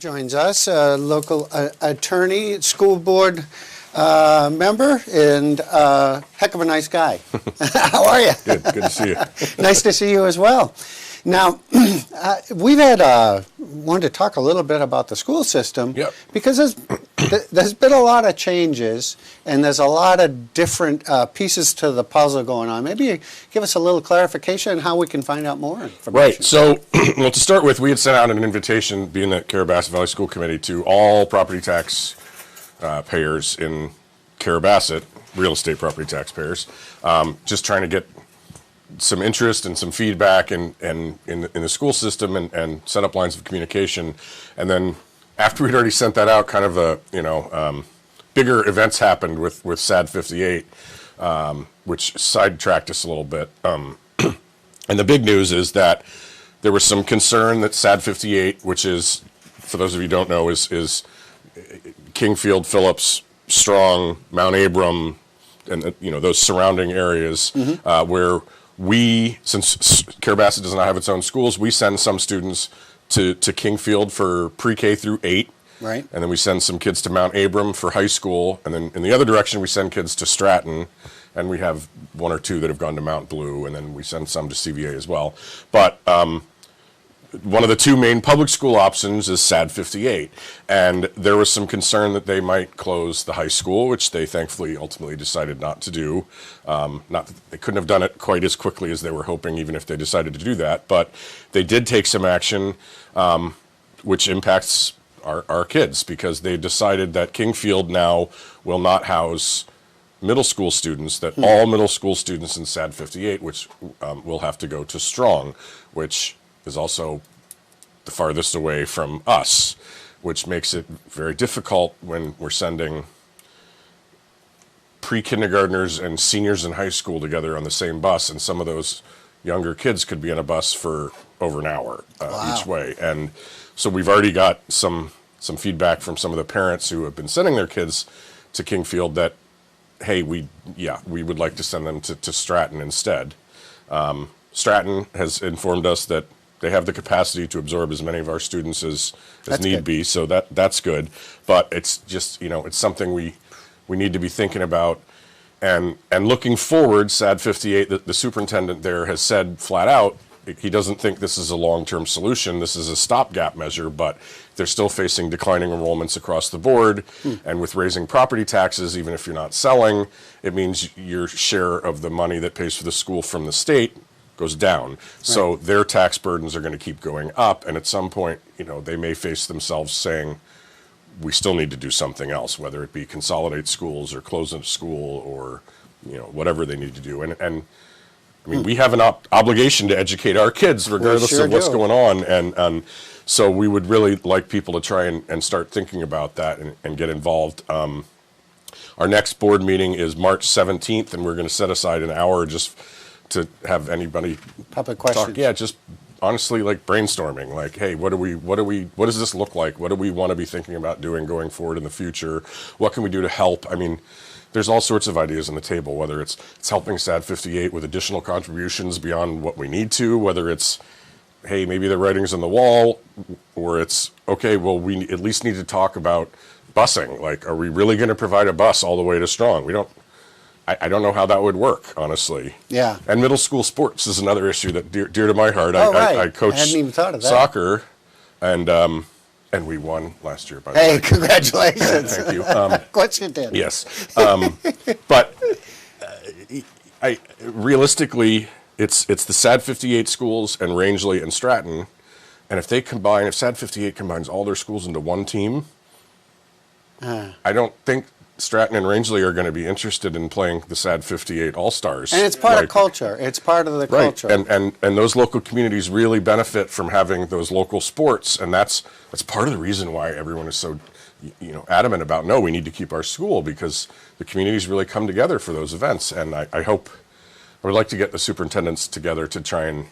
Joins us, a local attorney, school board member, and heck of a nice guy. How are you? Good to see you. Nice to see you as well. Now, we've wanted to talk a little bit about the school system. Yep. Because there's been a lot of changes, and there's a lot of different pieces to the puzzle going on. Maybe give us a little clarification on how we can find out more information. Right. So, well, to start with, we had sent out an invitation, being the Carrabassett Valley School Committee, to all property tax payers in Carrabassett, real estate property taxpayers, just trying to get some interest and some feedback in the school system and set up lines of communication. And then after we'd already sent that out, kind of bigger events happened with SAD 58, which sidetracked us a little bit. And the big news is that there was some concern that SAD 58, which is, for those of you who don't know, is Kingfield, Phillips, Strong, Mount Abram, and those surrounding areas, where we, since Carrabassett does not have its own schools, we send some students to Kingfield for pre-K through 8. Right. And then we send some kids to Mount Abram for high school. And then in the other direction, we send kids to Stratton. And we have one or two that have gone to Mount Blue. And then we send some to CVA as well. But one of the two main public school options is SAD 58. And there was some concern that they might close the high school, which they thankfully ultimately decided not to do. Not that they couldn't have done it quite as quickly as they were hoping, even if they decided to do that. But they did take some action, which impacts our kids, because they decided that Kingfield now will not house middle school students, that all middle school students in SAD 58, which will have to go to Strong, which is also the farthest away from us, which makes it very difficult when we're sending pre-kindergartners and seniors in high school together on the same bus, and some of those younger kids could be in a bus for over an hour each way. And so we've already got some feedback from some of the parents who have been sending their kids to Kingfield that, hey, we would like to send them to Stratton instead. Stratton has informed us that they have the capacity to absorb as many of our students as need be, so that's good. But it's just, it's something we need to be thinking about. And looking forward, SAD 58, the superintendent there has said flat out, he doesn't think this is a long-term solution. This is a stopgap measure, but they're still facing declining enrollments across the board. And with raising property taxes, even if you're not selling, it means your share of the money that pays for the school from the state goes down. Right. So their tax burdens are going to keep going up. And at some point, they may face themselves saying, we still need to do something else, whether it be consolidate schools or close a school or, whatever they need to do. And I mean, we have an obligation to educate our kids regardless of what's going on. And so we would really like people to try and start thinking about that and get involved. Our next board meeting is March 17th, and we're going to set aside an hour just to have anybody public questions. Talk. Yeah, just honestly, like brainstorming, like, hey, what does this look like? What do we want to be thinking about doing going forward in the future? What can we do to help? I mean, there's all sorts of ideas on the table, whether it's helping SAD 58 with additional contributions beyond what we need to, whether it's, hey, maybe the writing's on the wall, or it's, okay, well, we at least need to talk about busing. Like, are we really going to provide a bus all the way to Strong? I don't know how that would work, honestly. Yeah. And middle school sports is another issue that dear to my heart. Right. I coached hadn't even thought of that. Soccer, and we won last year. By the way. Hey, congratulations. Thank you. Of course you did. Yes. But realistically, it's the SAD 58 schools and Rangeley and Stratton. And if SAD 58 combines all their schools into one team, I don't think Stratton and Rangeley are going to be interested in playing the SAD 58 All-Stars. And it's part of culture. It's part of the culture. And those local communities really benefit from having those local sports, and that's part of the reason why everyone is so adamant about, no, we need to keep our school, because the communities really come together for those events. And I would like to get the superintendents together to try and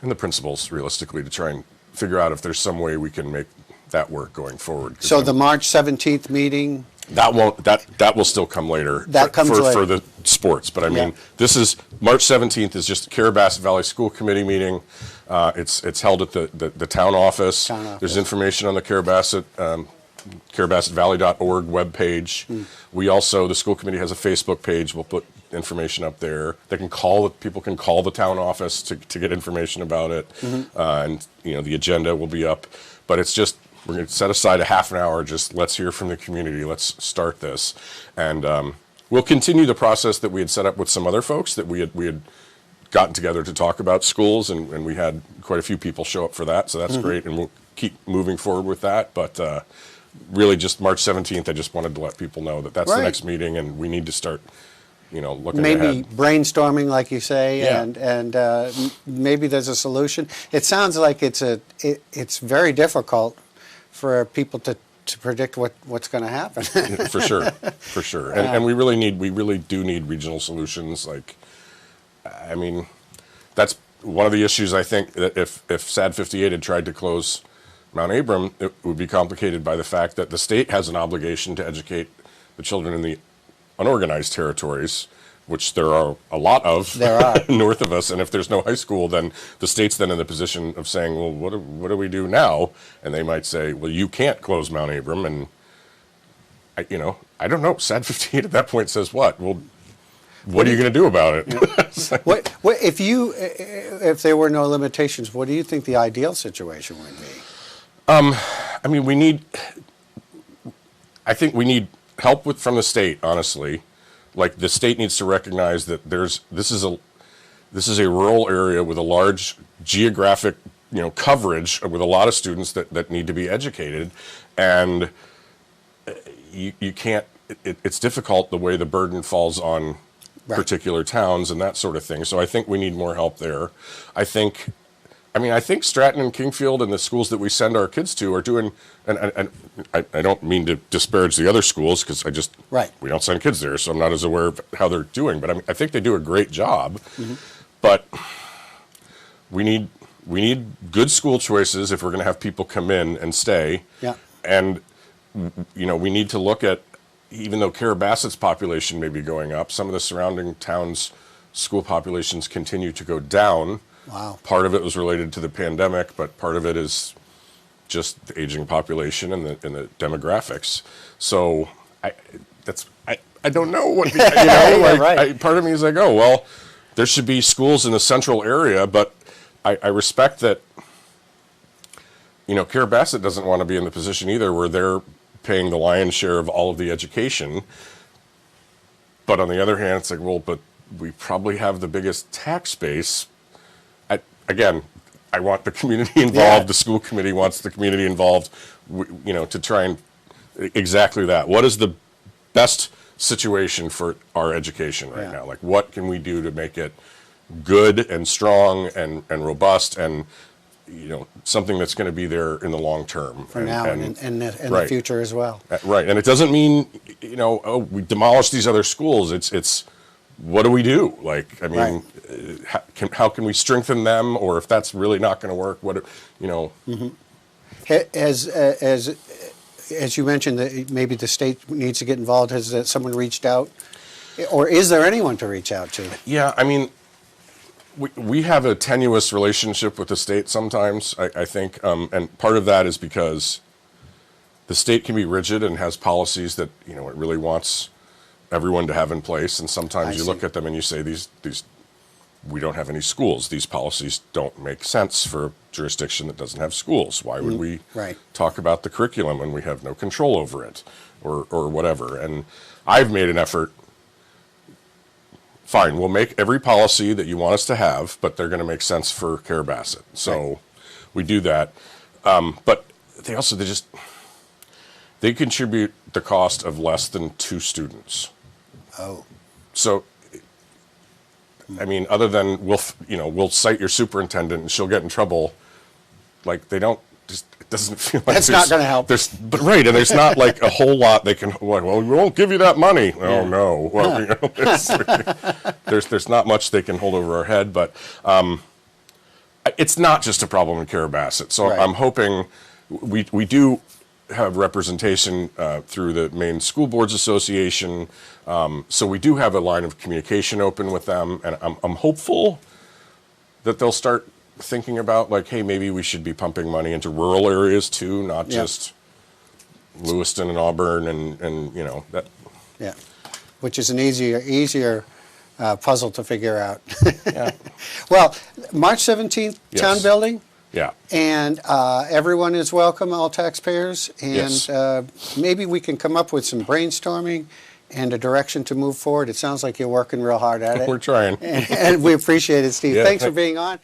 the principals, realistically, to try and figure out if there's some way we can make that work going forward. So the March 17th meeting? That will still come later. That comes later. For the sports, but I mean, Yeah. this is March 17th is just Carabasset Valley School Committee meeting. It's held at the town office. There's information on the CarabassetValley.org webpage. We also, the school committee has a Facebook page. We'll put information up there. People can call the town office to get information about it. And the agenda will be up. But it's just, we're going to set aside a half an hour, just let's hear from the community. Let's start this. And we'll continue the process that we had set up with some other folks that we had gotten together to talk about schools, and we had quite a few people show up for that, so that's great, and we'll keep moving forward with that. But really, just March 17th, I just wanted to let people know that that's the next meeting, and we need to start, looking maybe ahead. Brainstorming, like you say, Yeah. and maybe there's a solution. It sounds like it's very difficult for people to predict what's going to happen. For sure. And we really do need regional solutions. Like, I mean, that's one of the issues. I think that if SAD 58 had tried to close Mount Abram, it would be complicated by the fact that the state has an obligation to educate the children in the unorganized territories, which there are a lot of north of us. And if there's no high school, then the state's then in the position of saying, well, what do we do now? And they might say, well, you can't close Mount Abram. And I don't know. SAD 58 at that point says what? Well, what are you going to do about it? Yeah. If there were no limitations, what do you think the ideal situation would be? I mean, I think we need help from the state, honestly. Like, the state needs to recognize that this is a rural area with a large geographic, coverage with a lot of students that need to be educated, and you can't. It's difficult the way the burden falls on particular towns and that sort of thing. So I think we need more help there. I think Stratton and Kingfield and the schools that we send our kids to are doing, and I don't mean to disparage the other schools, because we don't send kids there, so I'm not as aware of how they're doing, but I think they do a great job. Mm-hmm. But we need good school choices if we're going to have people come in and stay. Yeah. And we need to look at, even though Carabasset's population may be going up, some of the surrounding towns' school populations continue to go down. Wow. Part of it was related to the pandemic, but part of it is just the aging population and the demographics. So I don't know what part of me is like, oh well, there should be schools in the central area, but I respect that. Carabasset doesn't want to be in the position either where they're paying the lion's share of all of the education. But on the other hand, it's like, well, but we probably have the biggest tax base. Again, I want the community involved. Yeah. The school committee wants the community involved, to try and exactly that. What is the best situation for our education right now? Like, what can we do to make it good and strong and robust and, something that's going to be there in the long term. For now and in the future as well. Right. And it doesn't mean, we demolish these other schools. It's what do we do? Like, I mean, how can we strengthen them? Or if that's really not going to work, Mm-hmm. As you mentioned, that maybe the state needs to get involved. Has someone reached out? Or is there anyone to reach out to? Yeah, I mean, we have a tenuous relationship with the state sometimes, I think, and part of that is because the state can be rigid and has policies that, it really wants everyone to have in place, and sometimes you look at them and you say, these we don't have any schools. These policies don't make sense for a jurisdiction that doesn't have schools. Why would we talk about the curriculum when we have no control over it, or whatever? And I've made an effort. Fine, we'll make every policy that you want us to have, but they're going to make sense for Carabasset. So we do that. But they contribute the cost of less than 2 students. Oh. So, I mean, other than we'll cite your superintendent and she'll get in trouble, like it doesn't feel like that's not going to help. But and there's not like a whole lot they can. Well, we won't give you that money. Yeah. Oh no. Well, there's not much they can hold over our head. But it's not just a problem in Carabasset. So I'm hoping we do have representation through the Maine School Boards Association. So we do have a line of communication open with them, and I'm hopeful that they'll start thinking about, like, hey, maybe we should be pumping money into rural areas too, not just Lewiston and Auburn and you know that. Yeah, which is an easier puzzle to figure out. Yeah. Well, March 17th, Yes. town building. Yeah. And everyone is welcome, all taxpayers, and Yes. maybe we can come up with some brainstorming and a direction to move forward. It sounds like you're working real hard at it. We're trying. And we appreciate it, Steve. Yeah, Thanks for being on.